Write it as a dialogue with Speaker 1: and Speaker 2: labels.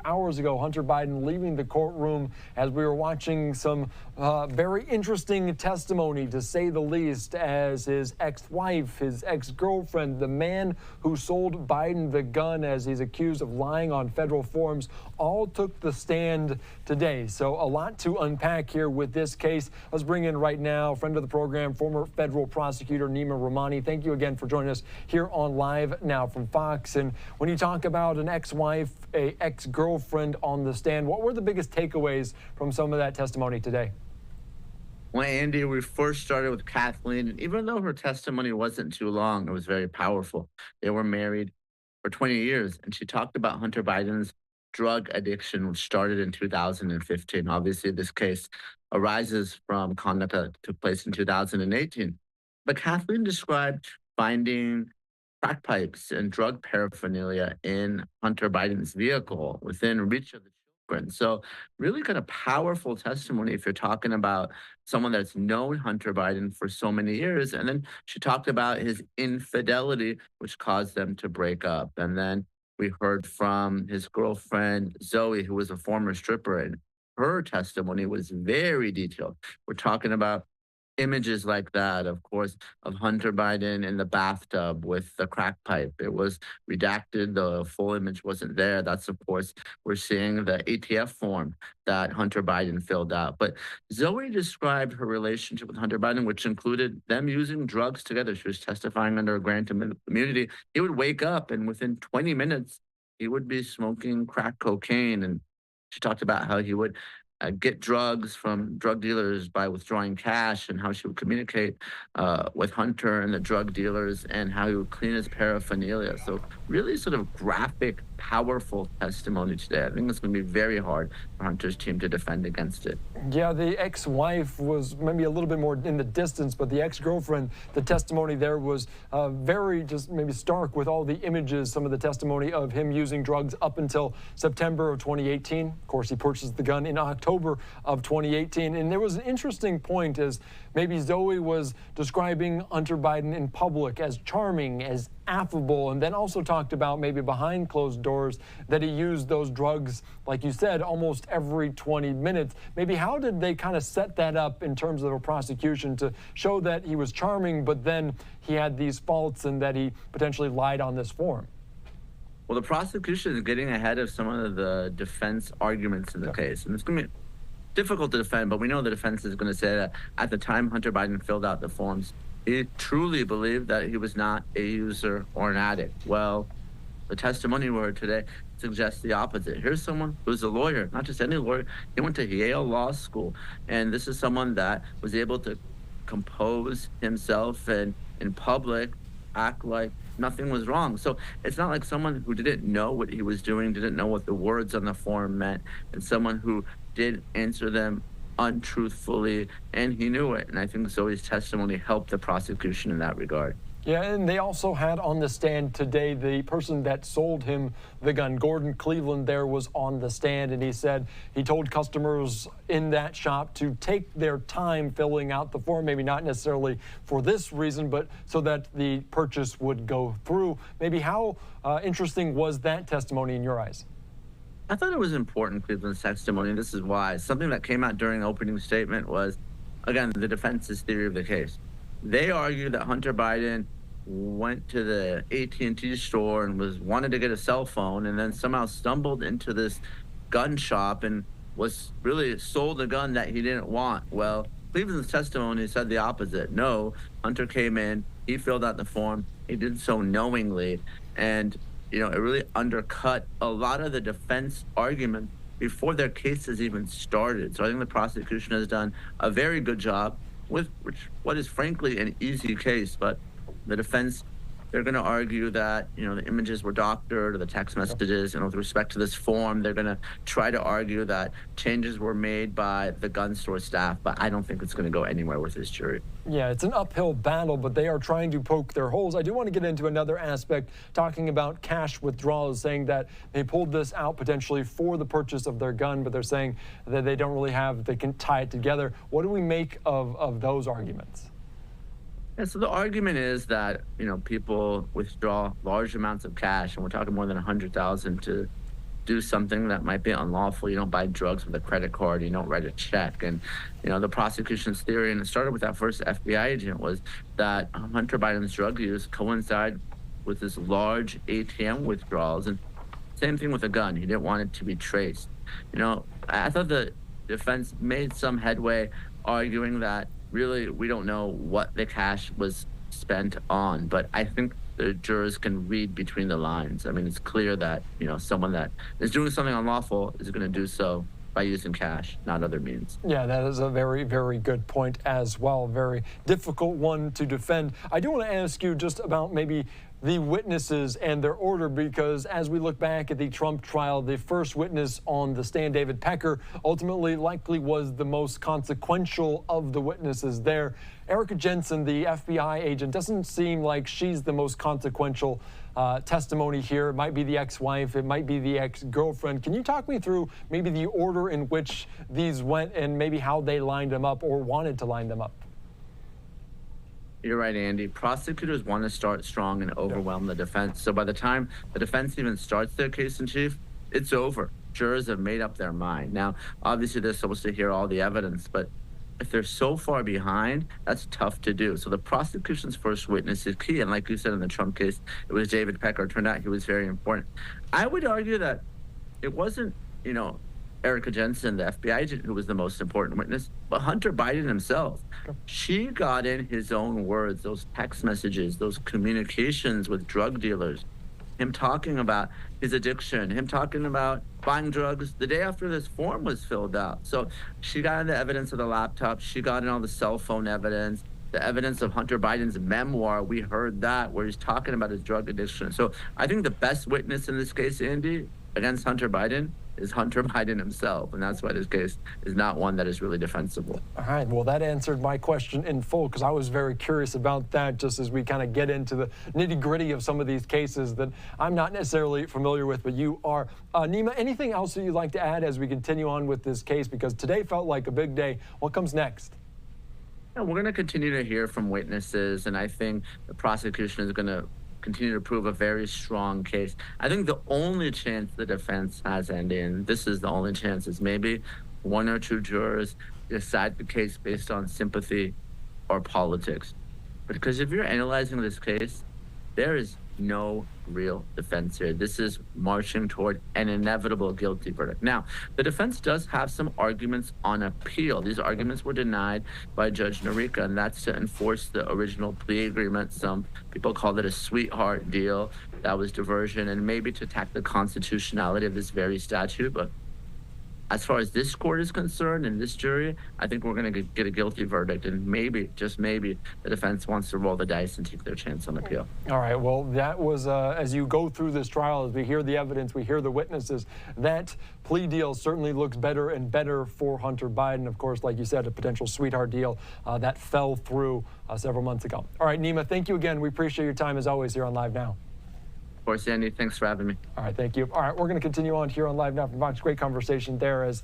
Speaker 1: Hours ago, Hunter Biden leaving the courtroom as we were watching some very interesting testimony, to say the least, as his ex-wife, his ex-girlfriend, the man who sold Biden the gun as he's accused of lying on federal forms, all took the stand today. So a lot to unpack here with this case. Let's bring in right now friend of the program, former federal prosecutor Neama Rahmani. Thank you again for joining us here on Live Now from Fox. And when you talk about an ex-wife, a ex-girlfriend on the stand, what were the biggest takeaways from some of that testimony today?
Speaker 2: Well, Andy, we first started with Kathleen, and even though her testimony wasn't too long, it was very powerful. They were married for 20 years, and she talked about Hunter Biden's drug addiction, which started in 2015. Obviously, this case arises from conduct that took place in 2018. But Kathleen described finding crack pipes and drug paraphernalia in Hunter Biden's vehicle within reach of the children. So, really kind of powerful testimony if you're talking about someone that's known Hunter Biden for so many years. And then she talked about his infidelity, which caused them to break up. And then we heard from his girlfriend, Zoe, who was a former stripper, and her testimony was very detailed. We're talking about images like that, of course, of Hunter Biden in the bathtub with the crack pipe. It was redacted. The full image wasn't there. That's, of course, we're seeing the ATF form that Hunter Biden filled out. But Zoe described her relationship with Hunter Biden, which included them using drugs together. She was testifying under a grant immunity. He would wake up, and within 20 minutes, he would be smoking crack cocaine. And she talked about how he would get drugs from drug dealers by withdrawing cash, and how she would communicate with Hunter and the drug dealers, and how he would clean his paraphernalia. So really sort of graphic, powerful testimony today. I think it's going to be very hard for Hunter's team to defend against it.
Speaker 1: Yeah, the ex-wife was maybe a little bit more in the distance, but the ex-girlfriend, the testimony there was very just maybe stark with all the images, some of the testimony of him using drugs up until September of 2018. Of course, he purchased the gun in October of 2018. And there was an interesting point as maybe Zoe was describing Hunter Biden in public as charming, as affable, and then also talked about maybe behind closed doors that he used those drugs, like you said, almost every 20 minutes. Maybe how did they kind of set that up in terms of a prosecution to show that he was charming, but then he had these faults and that he potentially lied on this form?
Speaker 2: Well, the prosecution is getting ahead of some of the defense arguments in the case, and it's going to be difficult to defend, but we know the defense is going to say that at the time Hunter Biden filled out the forms, he truly believed that he was not a user or an addict. Well, the testimony we heard today suggests the opposite. Here's someone who's a lawyer, not just any lawyer. He went to Yale Law School, and this is someone that was able to compose himself and in public act like nothing was wrong. So it's not like someone who didn't know what he was doing, didn't know what the words on the form meant, and someone who did answer them untruthfully, and he knew it. And I think Zoe's testimony helped the prosecution in that regard.
Speaker 1: Yeah, and they also had on the stand today the person that sold him the gun. Gordon Cleveland there was on the stand, and he said he told customers in that shop to take their time filling out the form, maybe not necessarily for this reason, but so that the purchase would go through. Maybe how interesting was that testimony in your eyes?
Speaker 2: I thought it was important, Cleveland's testimony, and this is why. Something that came out during the opening statement was, again, the defense's theory of the case. They argue that Hunter Biden went to the AT&T store and wanted to get a cell phone, and then somehow stumbled into this gun shop and was really sold a gun that he didn't want. Well, Cleveland's testimony said the opposite. No, Hunter came in, he filled out the form, he did so knowingly, and it really undercut a lot of the defense argument before their case has even started. So I think the prosecution has done a very good job with what is frankly an easy case, but the defense, they're going to argue that, the images were doctored, or the text messages, and with respect to this form, they're going to try to argue that changes were made by the gun store staff, but I don't think it's going to go anywhere with this jury.
Speaker 1: Yeah, it's an uphill battle, but they are trying to poke their holes. I do want to get into another aspect, talking about cash withdrawals, saying that they pulled this out potentially for the purchase of their gun, but they're saying that they don't really they can tie it together. What do we make of those arguments?
Speaker 2: Yeah, so the argument is that, people withdraw large amounts of cash, and we're talking more than $100,000 to do something that might be unlawful. You don't buy drugs with a credit card. You don't write a check. And, the prosecution's theory, and it started with that first FBI agent, was that Hunter Biden's drug use coincided with this large ATM withdrawals. And same thing with a gun. He didn't want it to be traced. I thought the defense made some headway arguing that really we don't know what the cash was spent on, but I think the jurors can read between the lines. I mean, it's clear that, someone that is doing something unlawful is going to do so by using cash, not other means.
Speaker 1: Yeah, that is a very, very good point as well. Very difficult one to defend. I do want to ask you just about maybe the witnesses and their order, because as we look back at the Trump trial, the first witness on the stand, David Pecker, ultimately likely was the most consequential of the witnesses there. Erica Jensen, the FBI agent, doesn't seem like she's the most consequential testimony here. It might be the ex-wife, it might be the ex-girlfriend. Can you talk me through maybe the order in which these went and maybe how they lined them up or wanted to line them up?
Speaker 2: You're right, Andy. Prosecutors want to start strong and overwhelm the defense. So by the time the defense even starts their case in chief, it's over. Jurors have made up their mind. Now, obviously, they're supposed to hear all the evidence, but if they're so far behind, that's tough to do. So the prosecution's first witness is key. And like you said in the Trump case, it was David Pecker. It turned out he was very important. I would argue that it wasn't, Erica Jensen, the FBI agent, who was the most important witness, but Hunter Biden himself. She got in his own words, those text messages, those communications with drug dealers, him talking about his addiction, him talking about buying drugs the day after this form was filled out. So she got in the evidence of the laptop. She got in all the cell phone evidence, the evidence of Hunter Biden's memoir. We heard that where he's talking about his drug addiction. So I think the best witness in this case, Andy, against Hunter Biden is Hunter Biden himself, and that's why this case is not one that is really defensible.
Speaker 1: All right, well, that answered my question in full, because I was very curious about that, just as we kind of get into the nitty-gritty of some of these cases that I'm not necessarily familiar with, but you are. Neama, anything else that you'd like to add as we continue on with this case? Because today felt like a big day. What comes next?
Speaker 2: Yeah, we're going to continue to hear from witnesses, and I think the prosecution is going to continue to prove a very strong case. I think the only chance the defense has, Andy, and this is the only chance, is maybe one or two jurors decide the case based on sympathy or politics. Because if you're analyzing this case, there is no real defense here. This is marching toward an inevitable guilty verdict. Now, the defense does have some arguments on appeal. These arguments were denied by Judge Norica, and that's to enforce the original plea agreement. Some people call it a sweetheart deal. That was diversion, and maybe to attack the constitutionality of this very statute. But as far as this court is concerned and this jury, I think we're going to get a guilty verdict, and maybe, just maybe, the defense wants to roll the dice and take their chance on appeal.
Speaker 1: All right, well, that was, as you go through this trial, as we hear the evidence, we hear the witnesses, that plea deal certainly looks better and better for Hunter Biden. Of course, like you said, a potential sweetheart deal that fell through several months ago. All right, Neama, thank you again. We appreciate your time, as always, here on Live Now.
Speaker 2: Of course, Andy, thanks for having me.
Speaker 1: All right, thank you. All right, we're going to continue on here on Live Now from Fox. Great conversation there as